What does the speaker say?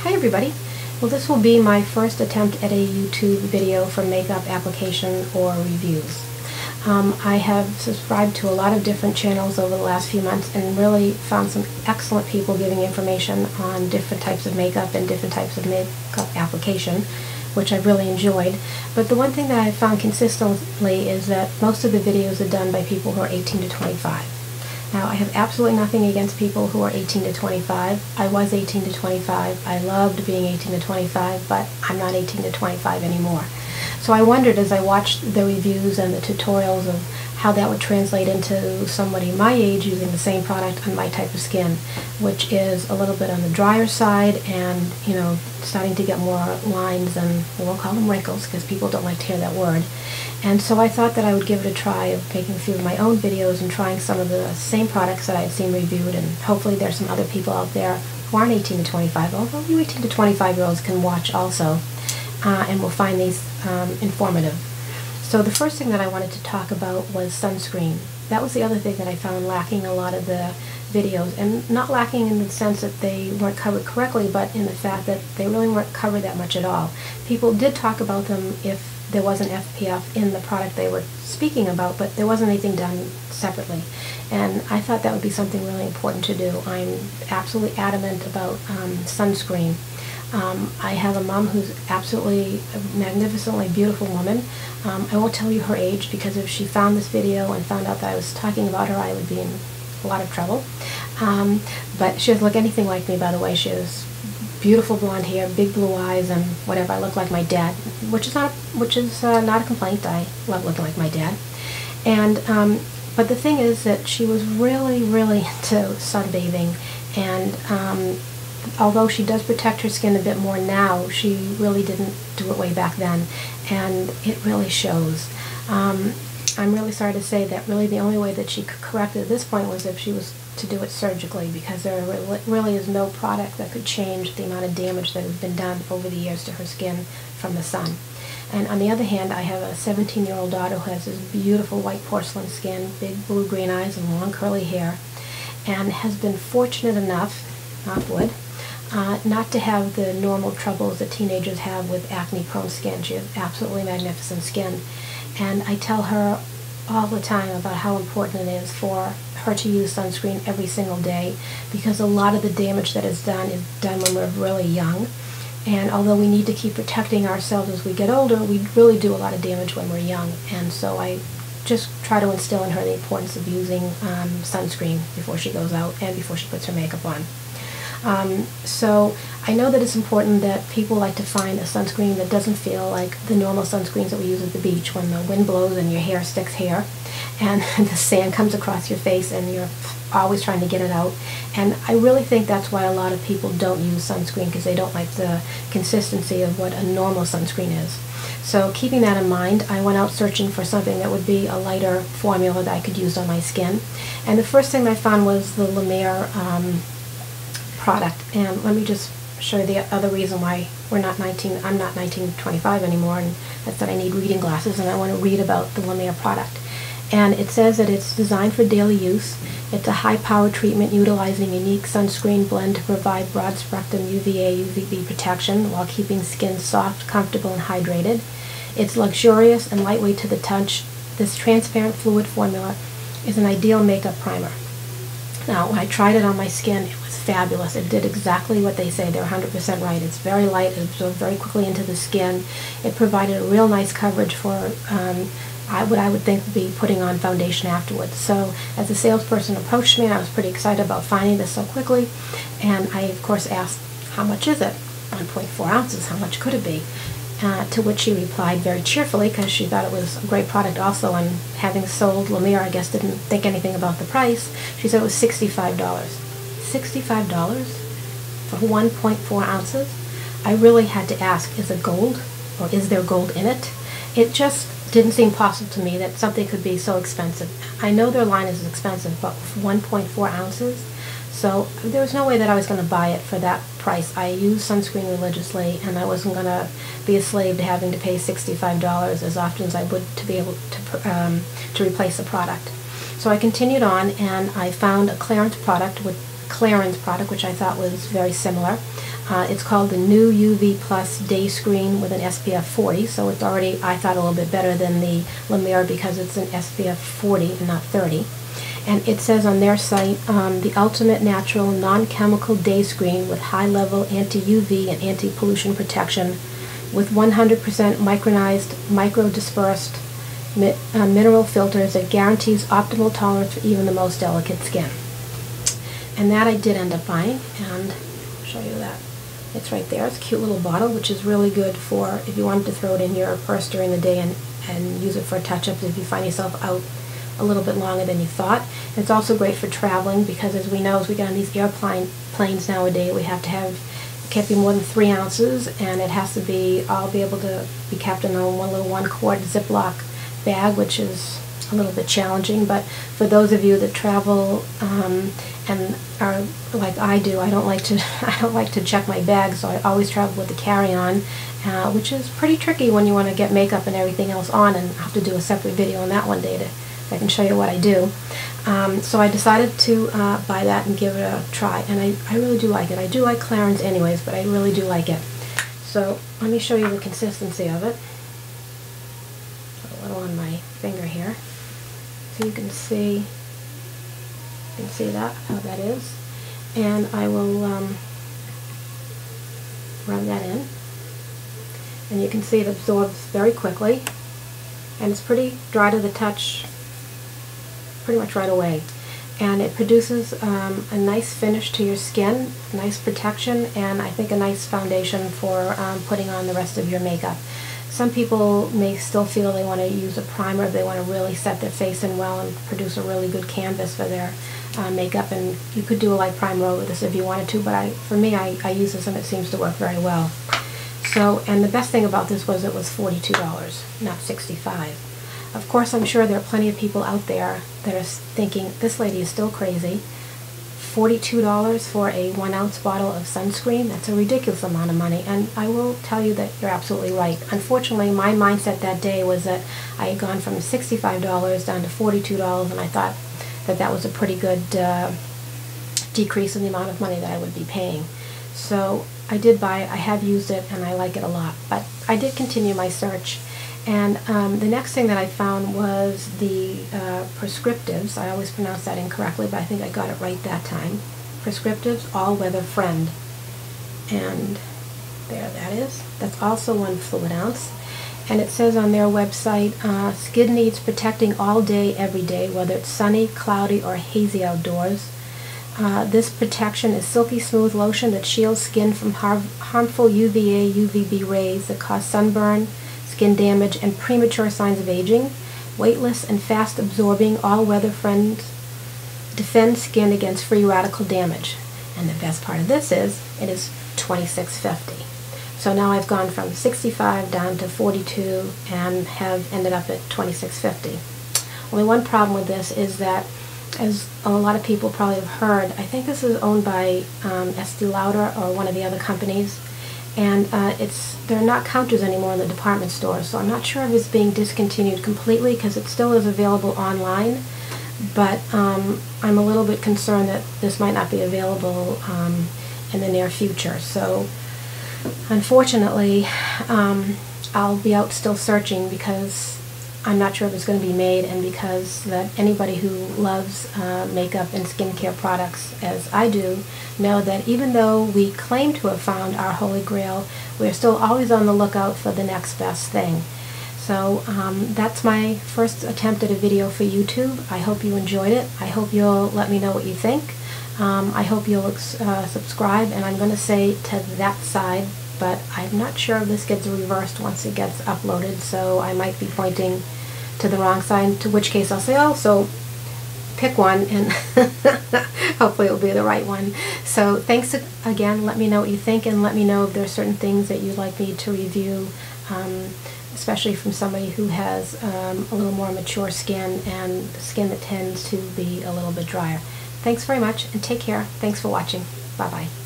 Hi everybody. Well, this will be my first attempt at a YouTube video for makeup application or reviews. I have subscribed to a lot of different channels over the last few months and really found some excellent people giving information on different types of makeup and different types of makeup application, which I've really enjoyed. But the one thing that I've found consistently is that most of the videos are done by people who are 18 to 25. Now, I have absolutely nothing against people who are 18 to 25. I was 18 to 25. I loved being 18 to 25, but I'm not 18 to 25 anymore. So I wondered as I watched the reviews and the tutorials of how that would translate into somebody my age using the same product on my type of skin, which is a little bit on the drier side and, you know, starting to get more lines and we won't call them wrinkles because people don't like to hear that word. And so I thought that I would give it a try of making a few of my own videos and trying some of the same products that I had seen reviewed, and hopefully there's some other people out there who aren't 18 to 25, although you 18 to 25-year-olds can watch also, and will find these informative. So the first thing that I wanted to talk about was sunscreen. That was the other thing that I found lacking a lot of the videos, and not lacking in the sense that they weren't covered correctly, but in the fact that they really weren't covered that much at all. People did talk about them if there was an SPF in the product they were speaking about, but there wasn't anything done separately. And I thought that would be something really important to do. I'm absolutely adamant about sunscreen. I have a mom who's absolutely a magnificently beautiful woman. I won't tell you her age because if she found this video and found out that I was talking about her, I would be in a lot of trouble. But she doesn't look anything like me, by the way. She has beautiful blonde hair, big blue eyes, and whatever. I look like my dad, which is not a complaint. I love looking like my dad. And but the thing is that she was really into sunbathing, and although she does protect her skin a bit more now, she really didn't do it way back then, and it really shows. I'm really sorry to say that really the only way that she could correct it at this point was if she was to do it surgically, because there really is no product that could change the amount of damage that has been done over the years to her skin from the sun. And on the other hand, I have a 17-year-old daughter who has this beautiful white porcelain skin, big blue-green eyes, and long curly hair, and has been fortunate enough, knock wood, not to have the normal troubles that teenagers have with acne-prone skin. She has absolutely magnificent skin. And I tell her all the time about how important it is for her to use sunscreen every single day, because a lot of the damage that is done when we're really young. And although we need to keep protecting ourselves as we get older, we really do a lot of damage when we're young. And so I just try to instill in her the importance of using sunscreen before she goes out and before she puts her makeup on. So I know that it's important that people like to find a sunscreen that doesn't feel like the normal sunscreens that we use at the beach when the wind blows and your hair sticks here and the sand comes across your face and you're always trying to get it out. And I really think that's why a lot of people don't use sunscreen, because they don't like the consistency of what a normal sunscreen is. So keeping that in mind, I went out searching for something that would be a lighter formula that I could use on my skin. And the first thing I found was the La Mer product. And let me just show you the other reason why I'm not 1925 anymore, and that's that I need reading glasses and I want to read about the La Mer product. And it says that it's designed for daily use. It's a high-power treatment utilizing a unique sunscreen blend to provide broad-spectrum UVA, UVB protection while keeping skin soft, comfortable, and hydrated. It's luxurious and lightweight to the touch. This transparent fluid formula is an ideal makeup primer. Now, when I tried it on my skin, it was fabulous. It did exactly what they say. They're 100% right. It's very light. It absorbed very quickly into the skin. It provided a real nice coverage for what I would think would be putting on foundation afterwards. So as the salesperson approached me, I was pretty excited about finding this so quickly. And I, of course, asked, how much is it? 1.4 ounces. How much could it be? To which she replied very cheerfully, because she thought it was a great product also, and having sold La Mer, I guess didn't think anything about the price. She said it was $65. $65 for 1.4 ounces? I really had to ask, is it gold, or is there gold in it? It just didn't seem possible to me that something could be so expensive. I know their line is expensive, but for 1.4 ounces? So there was no way that I was going to buy it for that price. I use sunscreen religiously, and I wasn't going to be a slave to having to pay $65 as often as I would to be able to replace a product. So I continued on, and I found a clearance product with Clarins product, which I thought was very similar. It's called the New UV Plus Day Screen with an SPF 40, so it's already, I thought, a little bit better than the La Mer because it's an SPF 40 and not 30. And it says on their site, the ultimate natural non-chemical day screen with high-level anti-UV and anti-pollution protection with 100% micronized, micro-dispersed mineral filters that guarantees optimal tolerance for even the most delicate skin. And that I did end up buying, and I'll show you that. It's right there. It's a cute little bottle, which is really good for if you wanted to throw it in your purse during the day and use it for touch-ups if you find yourself out a little bit longer than you thought. It's also great for traveling because, as we know, as we get on these planes nowadays, we have to have, it can't be more than 3 ounces, and it has to be, all be able to be kept in a little 1-quart Ziploc bag, which is a little bit challenging. But for those of you that travel and are like I do, I don't like to check my bag, so I always travel with the carry-on, which is pretty tricky when you want to get makeup and everything else on, and I'll have to do a separate video on that one day I can show you what I do. So I decided to buy that and give it a try, and I really do like it. I do like Clarins anyways, but I really do like it. So let me show you the consistency of it. A little on my finger here, so you can see that, how that is. And I will rub that in, and you can see it absorbs very quickly, and it's pretty dry to the touch pretty much right away, and it produces a nice finish to your skin, nice protection, and I think a nice foundation for putting on the rest of your makeup. Some people may still feel they want to use a primer, they want to really set their face in well and produce a really good canvas for their makeup, and you could do a light primer over this if you wanted to, but for me, I use this and it seems to work very well. So, and the best thing about this was it was $42, not $65. Of course, I'm sure there are plenty of people out there that are thinking, this lady is still crazy. $42 for a 1-ounce bottle of sunscreen? That's a ridiculous amount of money, and I will tell you that you're absolutely right. Unfortunately, my mindset that day was that I had gone from $65 down to $42, and I thought that that was a pretty good decrease in the amount of money that I would be paying. So I did buy it, I have used it, and I like it a lot. But I did continue my search. And the next thing that I found was the Prescriptives. I always pronounce that incorrectly, but I think I got it right that time. Prescriptives All-Weather Friend. And there that is. That's also 1 fluid ounce. And it says on their website, skin needs protecting all day, every day, whether it's sunny, cloudy, or hazy outdoors. This protection is silky smooth lotion that shields skin from harmful UVA, UVB rays that cause sunburn, skin damage, and premature signs of aging. Weightless and fast absorbing, all-weather friend, defends skin against free radical damage. And the best part of this is, it is $26.50. So now I've gone from $65 down to $42 and have ended up at $26.50. Only one problem with this is that, as a lot of people probably have heard, I think this is owned by Estee Lauder or one of the other companies, and there are not counters anymore in the department stores, so I'm not sure if it's being discontinued completely because it still is available online, but I'm a little bit concerned that this might not be available in the near future. So unfortunately, I'll be out still searching because I'm not sure if it's going to be made, and because that anybody who loves makeup and skincare products, as I do, know that even though we claim to have found our holy grail, we're still always on the lookout for the next best thing. So that's my first attempt at a video for YouTube. I hope you enjoyed it. I hope you'll let me know what you think. I hope you'll subscribe, and I'm going to say to that side, but I'm not sure if this gets reversed once it gets uploaded, so I might be pointing to the wrong side, to which case I'll say, oh, so pick one, and hopefully it'll be the right one. So thanks again. Let me know what you think, and let me know if there are certain things that you'd like me to review, especially from somebody who has a little more mature skin and skin that tends to be a little bit drier. Thanks very much, and take care. Thanks for watching. Bye-bye.